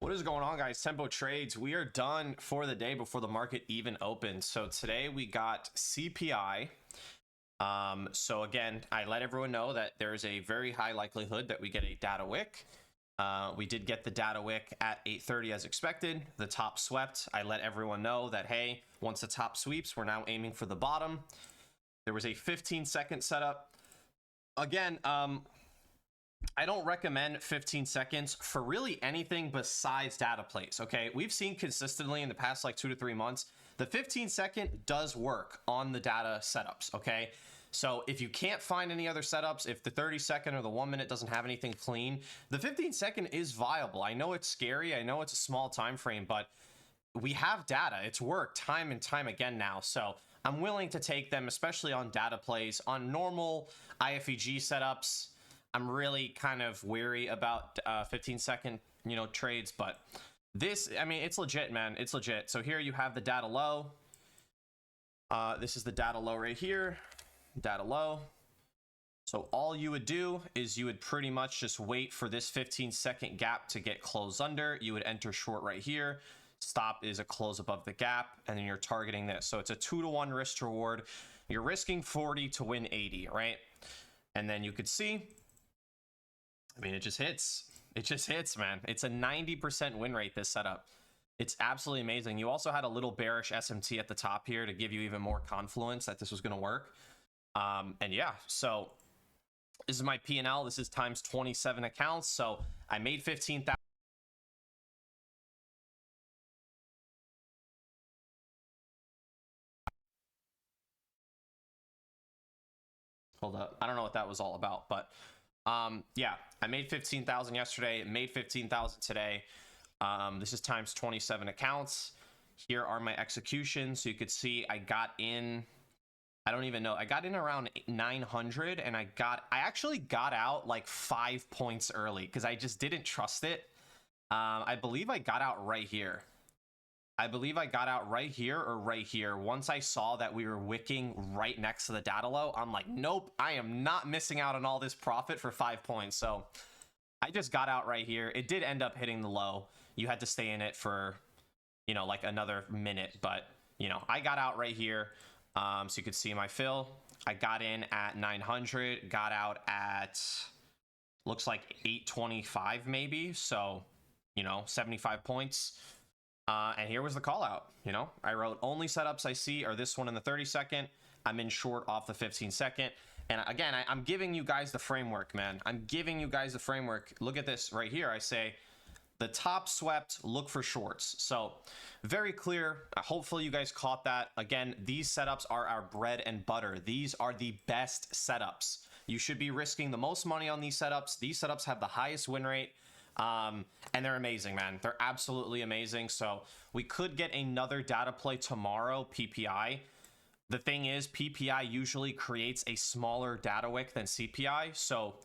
What is going on, guys? Tempo Trades. We are done for the day before the market even opens. So today we got CPI. So again, I let everyone know that there's a very high likelihood that we get a data wick. We did get the data wick at 8:30 as expected. The top swept. I let everyone know that, hey, once the top sweeps, we're now aiming for the bottom. There was a 15-second setup. Again, I don't recommend 15 seconds for really anything besides data plays, okay? We've seen consistently in the past like 2 to 3 months, the 15-second does work on the data setups, okay? So if you can't find any other setups, if the 30-second or the 1 minute doesn't have anything clean, the 15-second is viable. I know it's scary, I know it's a small time frame, but we have data. It's worked time and time again now, so I'm willing to take them, especially on data plays. On normal IFEG setups, I'm really kind of wary about 15-second, trades, but this, I mean, it's legit, man. It's legit. So here you have the data low. This is the data low right here, data low. So all you would do is you would pretty much just wait for this 15-second gap to get closed under. You would enter short right here. Stop is a close above the gap, and then you're targeting this. So it's a 2-to-1 risk to reward. You're risking 40 to win 80, right? And then you could see, I mean, it just hits. It just hits, man. It's a 90% win rate, this setup. It's absolutely amazing. You also had a little bearish SMT at the top here to give you even more confluence that this was going to work. And yeah, so this is my P&L. This is times 27 accounts. So I made 15,000. Hold up. I don't know what that was all about, but yeah, I made 15,000 yesterday, made 15,000 today. This is times 27 accounts. Here are my executions. So you could see I got in, I don't even know, I got in around 900, and I actually got out like 5 points early because I just didn't trust it. I believe I got out right here. I believe I got out right here or right here. Once I saw that we were wicking right next to the data low, I'm like, nope, I am not missing out on all this profit for 5 points. So I just got out right here. It did end up hitting the low. You had to stay in it for, like another minute, but I got out right here. So you could see my fill. I got in at 900, got out at, looks like 825 maybe. So, 75 points. And here was the call out. I wrote only setups I see are this one in the 30-second. I'm in short off the 15-second. And again, I'm giving you guys the framework, man. I'm giving you guys the framework. Look at this right here. I say the top swept, look for shorts. So very clear. Hopefully you guys caught that. Again, these setups are our bread and butter. These are the best setups. You should be risking the most money on these setups. These setups have the highest win rate. And they're amazing, man. They're absolutely amazing. So we could get another data play tomorrow, PPI. The thing is, PPI usually creates a smaller data wick than CPI. So,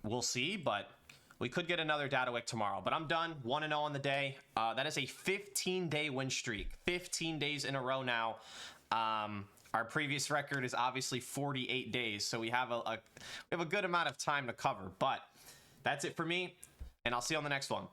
we'll see, but we could get another data wick tomorrow. But I'm done. 1-0 on the day. That is a 15-day win streak. 15 days in a row now. Our previous record is obviously 48 days. So we have a good amount of time to cover, but that's it for me, and I'll see you on the next one.